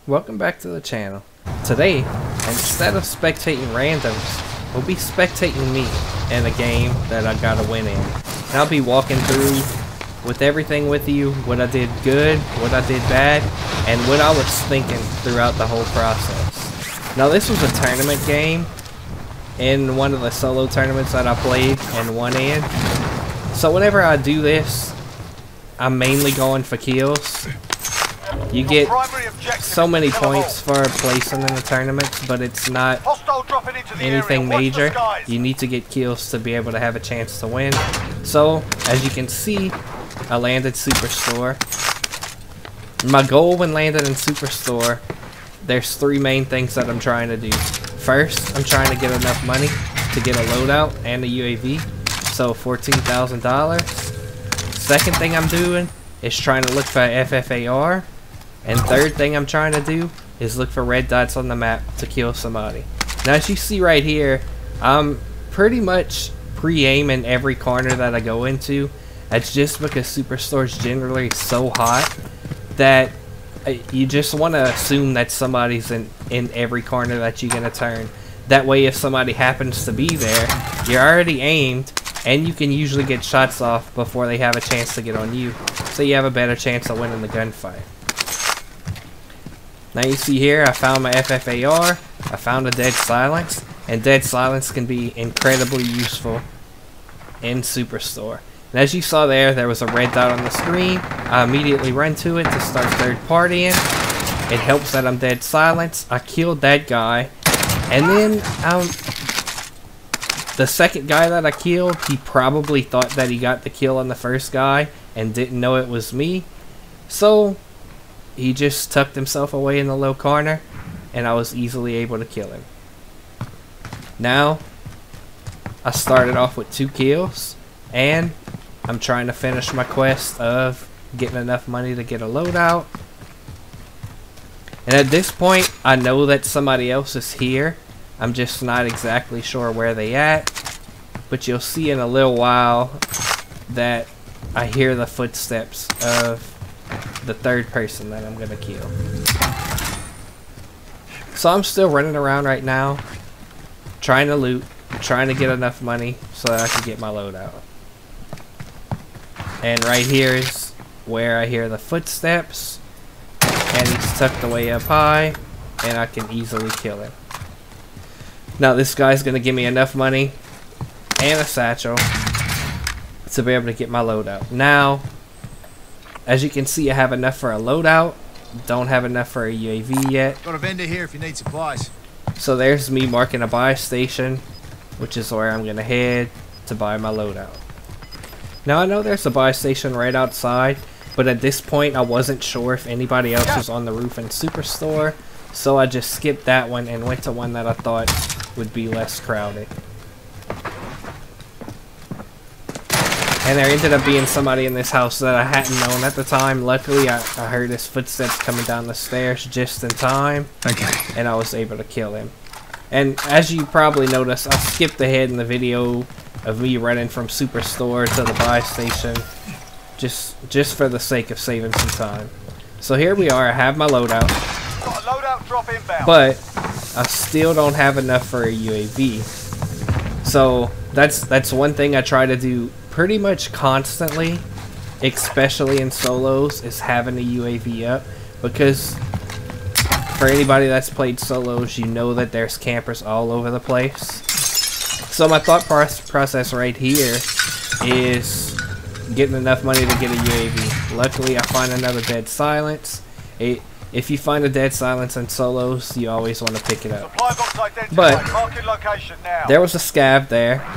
welcome back to the channel. Today, instead of spectating randoms, we'll be spectating me in a game that I gotta win in. And I'll be walking through with everything with you, what I did good, what I did bad, and what I was thinking throughout the whole process. Now this was a tournament game in one of the solo tournaments that I played and won in. So whenever I do this, I'm mainly going for kills. You get so many points for placing in the tournaments, but it's not anything major. You need to get kills to be able to have a chance to win. So, as you can see, I landed Superstore. My goal when landing in Superstore, there's three main things that I'm trying to do. First, I'm trying to get enough money to get a loadout and a UAV, so $14,000. Second thing I'm doing is trying to look for a FFAR. And third thing I'm trying to do is look for red dots on the map to kill somebody. Now as you see right here, I'm pretty much pre-aiming every corner that I go into. That's just because Superstore is generally so hot that you just want to assume that somebody's in every corner that you're going to turn. That way if somebody happens to be there, you're already aimed and you can usually get shots off before they have a chance to get on you. So you have a better chance of winning the gunfight. Now you see here, I found my FFAR, I found a Dead Silence, and Dead Silence can be incredibly useful in Superstore. And as you saw there was a red dot on the screen. I immediately run to it to start third partying. It helps that I'm Dead Silence. I killed that guy, and then the second guy that I killed, he probably thought that he got the kill on the first guy and didn't know it was me. So he just tucked himself away in the low corner, and I was easily able to kill him. Now, I started off with 2 kills, and I'm trying to finish my quest of getting enough money to get a loadout. And at this point, I know that somebody else is here. I'm just not exactly sure where they at, but you'll see in a little while that I hear the footsteps of the third person that I'm gonna kill. So I'm still running around right now, trying to loot, trying to get enough money so that I can get my loadout. And right here is where I hear the footsteps, and he's tucked away up high, and I can easily kill him. Now this guy's gonna give me enough money and a satchel to be able to get my loadout. Now, as you can see, I have enough for a loadout. Don't have enough for a UAV yet. Got a vendor here if you need supplies. So there's me marking a buy station, which is where I'm gonna head to buy my loadout. Now I know there's a buy station right outside, but at this point I wasn't sure if anybody else was on the roof in Superstore, so I just skipped that one and went to one that I thought would be less crowded. And there ended up being somebody in this house that I hadn't known at the time. Luckily, I heard his footsteps coming down the stairs just in time. Okay. And I was able to kill him. And as you probably noticed, I skipped ahead in the video of me running from Superstore to the buy station. Just for the sake of saving some time. So here we are, I have my loadout. Got a loadout drop inbound. But I still don't have enough for a UAV. So that's one thing I try to do pretty much constantly, especially in solos, is having a UAV up, because for anybody that's played solos, you know that there's campers all over the place. So my thought process right here is getting enough money to get a UAV. Luckily, I find another Dead Silence. If you find a Dead Silence in solos, you always want to pick it up. But there was a scav there.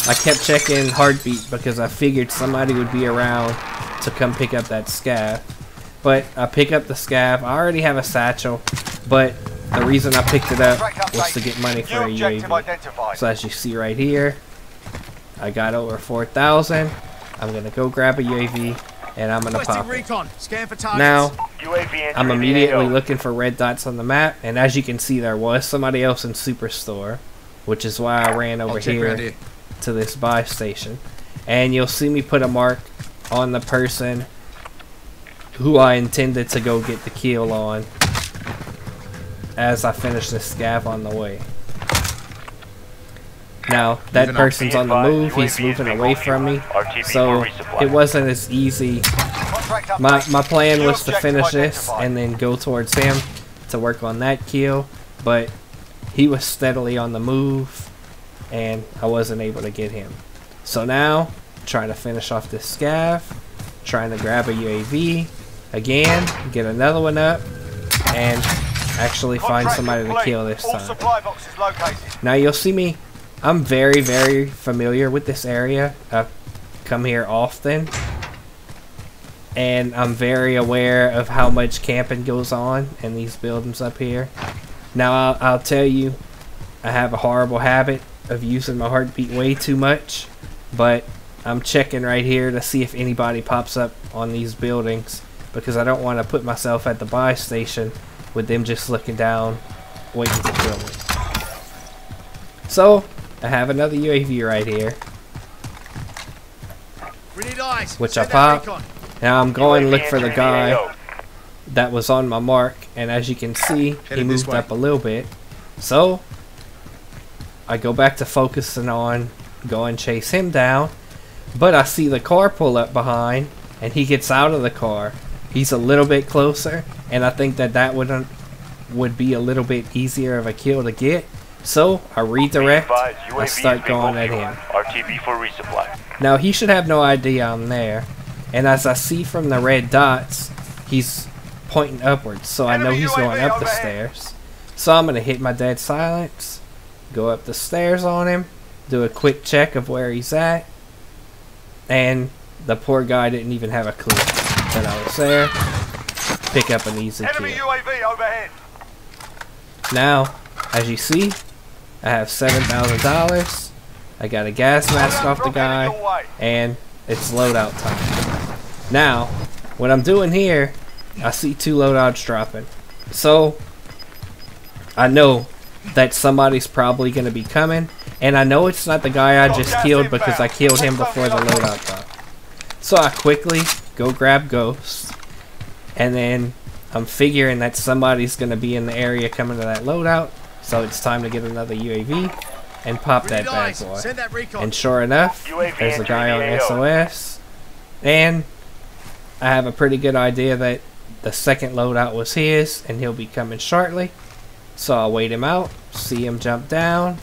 I kept checking heartbeat because I figured somebody would be around to come pick up that scav. But I pick up the scav. I already have a satchel, but the reason I picked it up was to get money for a UAV. So as you see right here, I got over 4,000. I'm gonna go grab a UAV and I'm gonna pop it. Now, I'm immediately looking for red dots on the map, and as you can see, there was somebody else in Superstore, which is why I ran over here to this buy station. And you'll see me put a mark on the person who I intended to go get the kill on. as I finish this scav on the way. Now, that person's on the move, he's moving away from me, so it wasn't as easy. My plan was to finish this and then go towards him to work on that kill, but he was steadily on the move and I wasn't able to get him. So now, trying to finish off this scav, trying to grab a UAV again, get another one up, and actually find somebody to kill this time. Now you'll see me, I'm very, very familiar with this area. I come here often, and I'm very aware of how much camping goes on in these buildings up here. Now I'll tell you, I have a horrible habit of using my heartbeat way too much, but I'm checking right here to see if anybody pops up on these buildings, because I don't want to put myself at the buy station with them just looking down waiting to kill me. So I have another UAV right here, which I pop. Now I'm going to look for the guy that was on my mark, and as you can see, he moved up a little bit. So I go back to focusing on going chase him down, but I see the car pull up behind, and he gets out of the car. He's a little bit closer, and I think that would be a little bit easier of a kill to get. So I redirect, I start going at him. Now he should have no idea I'm there, and as I see from the red dots, he's pointing upwards, so I know he's going up the stairs. So I'm going to hit my dead silence, go up the stairs on him, do a quick check of where he's at, and the poor guy didn't even have a clue that I was there. Pick up an easy kill. Now, as you see, I have $7,000. I got a gas mask off the guy, and it's loadout time. Now, what I'm doing here, I see 2 loadouts dropping. So, I know that somebody's probably going to be coming, and I know it's not the guy I just killed because I killed him before the loadout dropped. So I quickly go grab Ghost, and then I'm figuring that somebody's going to be in the area coming to that loadout, so it's time to get another UAV and pop that bad boy. And sure enough, there's a guy on SOS, and I have a pretty good idea that the second loadout was his, and he'll be coming shortly. So I'll wait him out, see him jump down,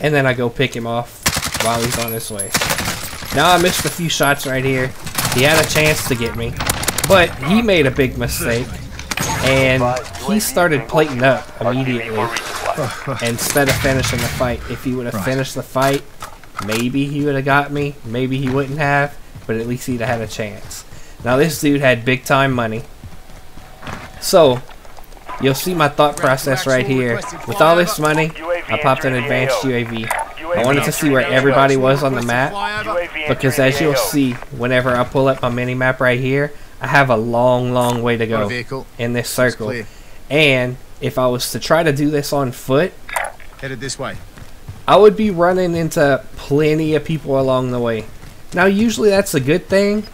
and then I go pick him off while he's on his way. Now I missed a few shots right here. He had a chance to get me, but he made a big mistake, and he started plating up immediately instead of finishing the fight. If he would have finished the fight, maybe he would have got me, maybe he wouldn't have, but at least he'd have had a chance. Now this dude had big time money. So you'll see my thought process right here. With all this money, I popped an advanced UAV. I wanted to see where everybody was on the map, because as you'll see, whenever I pull up my mini-map right here, I have a long way to go in this circle. And if I was to try to do this on foot, headed this way, I would be running into plenty of people along the way. Now usually that's a good thing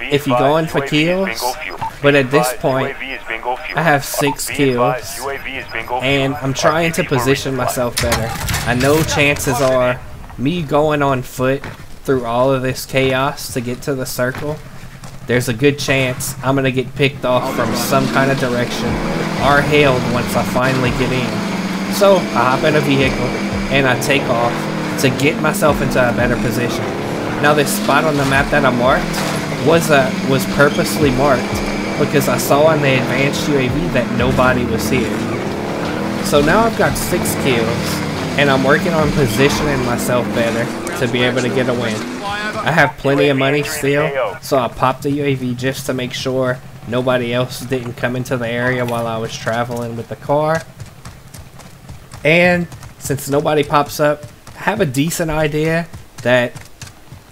if you go in for kills, but at this point I have 6 kills and I'm trying to position myself better. I know chances are me going on foot through all of this chaos to get to the circle, there's a good chance I'm gonna get picked off from some kind of direction or hailed once I finally get in. So I hop in a vehicle and I take off to get myself into a better position. Now this spot on the map that I marked was purposely marked because I saw on the advanced UAV that nobody was here. So now I've got 6 kills and I'm working on positioning myself better to be able to get a win. I have plenty of money still, so I popped the UAV just to make sure nobody else didn't come into the area while I was traveling with the car. And since nobody pops up, I have a decent idea that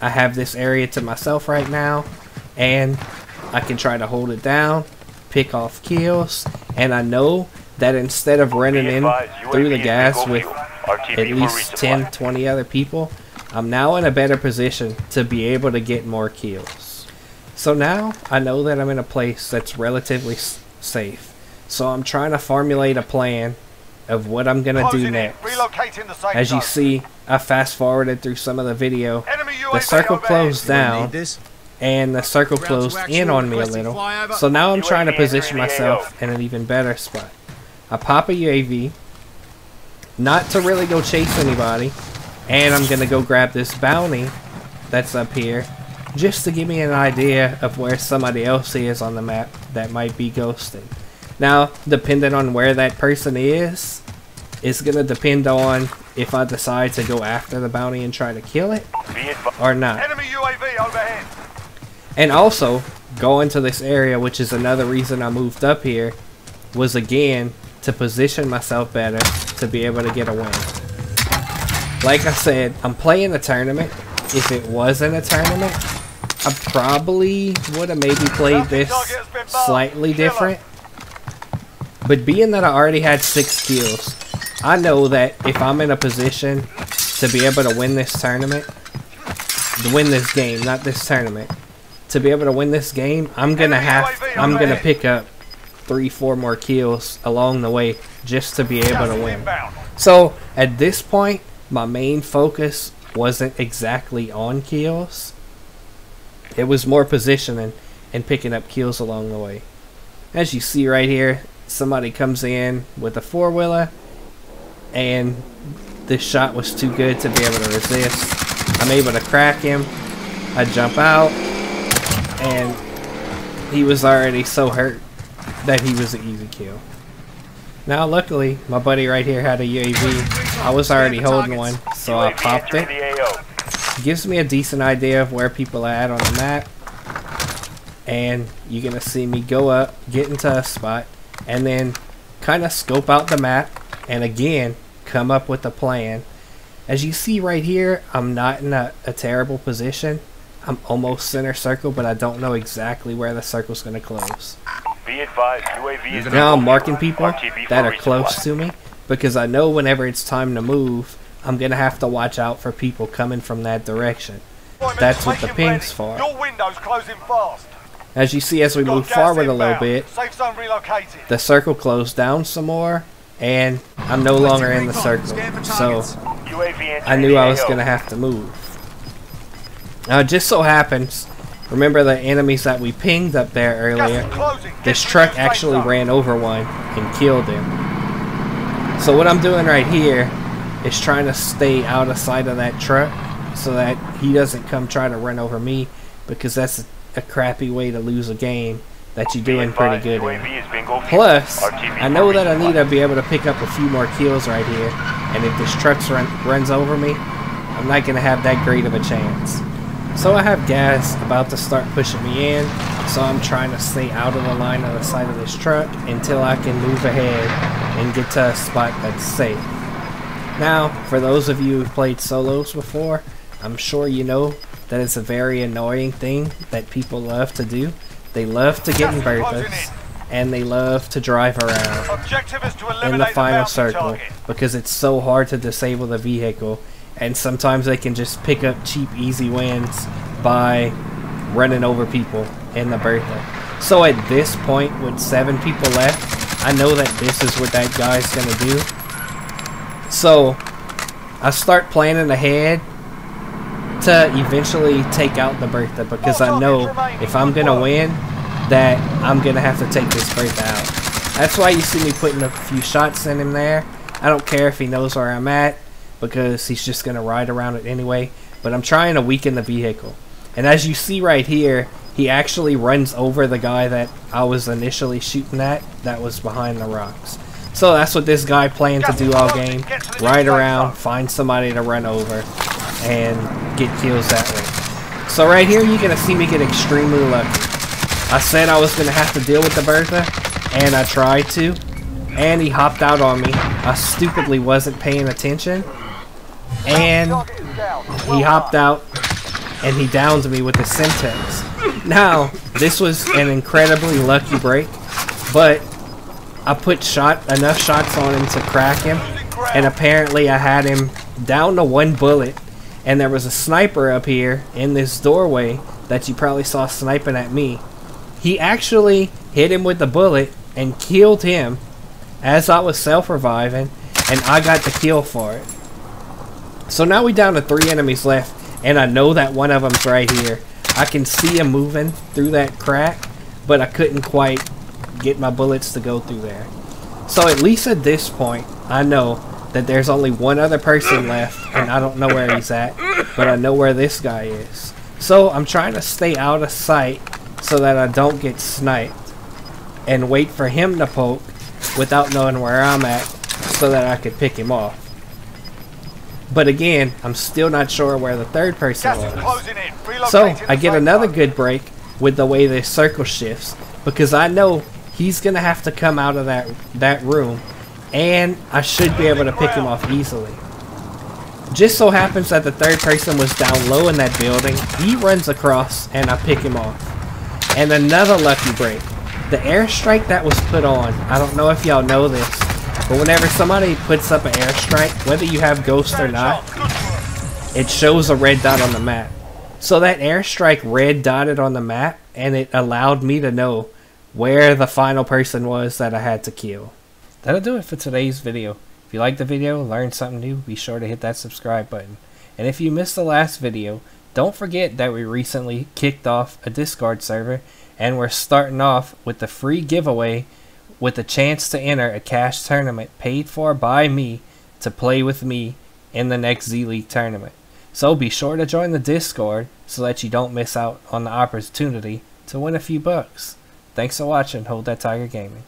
I have this area to myself right now, and I can try to hold it down, pick off kills, and I know that instead of running in through the gas with at least 10-20 other people, I'm now in a better position to be able to get more kills. So now I know that I'm in a place that's relatively safe. So I'm trying to formulate a plan of what I'm gonna do next. Relocating the safe As you zone. see, I fast forwarded through some of the video. Enemy The UAV circle overhead. closed Need down, this? and the circle closed in on me a little. So now I'm trying to position myself in an even better spot. I pop a UAV, not to really go chase anybody, and I'm gonna go grab this bounty that's up here, just to give me an idea of where somebody else is on the map that might be ghosted. Now, depending on where that person is, it's gonna depend on if I decide to go after the bounty and try to kill it or not. Enemy UAV overhead. And also, going to this area, which is another reason I moved up here, was again to position myself better to be able to get a win. Like I said, I'm playing a tournament. If it wasn't a tournament, I probably would have maybe played this slightly different. But being that I already had 6 kills, I know that if I'm in a position to be able to win this tournament, to win this game, not this tournament, to be able to win this game, I'm gonna pick up 3-4 more kills along the way just to be able to win. So at this point, my main focus wasn't exactly on kills. It was more positioning and picking up kills along the way. As you see right here, somebody comes in with a 4-wheeler, and this shot was too good to be able to resist. I'm able to crack him. I jump out, and he was already so hurt that he was an easy kill. Now luckily, my buddy right here had a UAV. I was already holding one, so I popped it. Gives me a decent idea of where people are at on the map. And you're going to see me go up, get into a spot, and then kind of scope out the map, and again, come up with a plan. As you see right here, I'm not in a terrible position. I'm almost center circle, but I don't know exactly where the circle's going to close. Be advised, UAV is Now I'm marking people that are close to me, because I know whenever it's time to move, I'm going to have to watch out for people coming from that direction. That's what the ping's for. Your window's closing fast. As you see, as we move forward a little bit, Safe zone relocated. the circle closed down some more, and I'm no longer in the circle. So I knew I was going to have to move. Now it just so happens, remember the enemies that we pinged up there earlier? This truck actually ran over one and killed him. So what I'm doing right here is trying to stay out of sight of that truck so that he doesn't come try to run over me, because that's a crappy way to lose a game that you're doing pretty good in. Plus, I know that I need to be able to pick up a few more kills right here, and if this truck runs over me, I'm not going to have that great of a chance. So I have gas about to start pushing me in, so I'm trying to stay out of the line of the sight of this truck until I can move ahead and get to a spot that's safe. Now, for those of you who've played solos before, I'm sure you know that it's a very annoying thing that people love to do. They love to get in Berthas, and they love to drive around in the final circle because it's so hard to disable the vehicle, and sometimes they can just pick up cheap, easy wins by running over people in the Bertha. So at this point, with 7 people left, I know that this is what that guy's gonna do. So I start planning ahead to eventually take out the Bertha, because I know if I'm gonna win, that I'm gonna have to take this Bertha out. That's why you see me putting a few shots in him there. I don't care if he knows where I'm at, because he's just gonna ride around it anyway. But I'm trying to weaken the vehicle. And as you see right here, he actually runs over the guy that I was initially shooting at that was behind the rocks. So that's what this guy planned to do all game. Ride around, find somebody to run over, and get kills that way. So right here, you're going to see me get extremely lucky. I said I was going to have to deal with the Bertha, and I tried to. And he hopped out on me. I stupidly wasn't paying attention. And he hopped out, and he downed me with the Semtex. Now, this was an incredibly lucky break, but I put enough shots on him to crack him, and apparently I had him down to 1 bullet, and there was a sniper up here in this doorway that you probably saw sniping at me. He actually hit him with the bullet, and killed him as I was self-reviving, and I got the kill for it. So now we down to 3 enemies left, and I know that one of them's right here. I can see him moving through that crack, but I couldn't quite get my bullets to go through there. So at least at this point, I know that there's only one other person left, and I don't know where he's at, but I know where this guy is. So I'm trying to stay out of sight so that I don't get sniped, and wait for him to poke without knowing where I'm at so that I could pick him off. But again, I'm still not sure where the third person Gas is was. closing in. So Relocating I the get safe another zone. good break with the way this circle shifts, because I know he's going to have to come out of that room, and I should be able to pick him off easily. Just so happens that the third person was down low in that building. He runs across and I pick him off. And another lucky break. The airstrike that was put on, I don't know if y'all know this, but whenever somebody puts up an airstrike, whether you have ghost or not, it shows a red dot on the map. So that airstrike red dotted on the map, and it allowed me to know where the final person was that I had to kill. That'll do it for today's video. If you liked the video, learned something new, be sure to hit that subscribe button. And if you missed the last video, don't forget that we recently kicked off a Discord server, and we're starting off with the free giveaway with a chance to enter a cash tournament paid for by me to play with me in the next Z-League tournament. So be sure to join the Discord so that you don't miss out on the opportunity to win a few bucks. Thanks for watching. Hold That Tiger Gaming.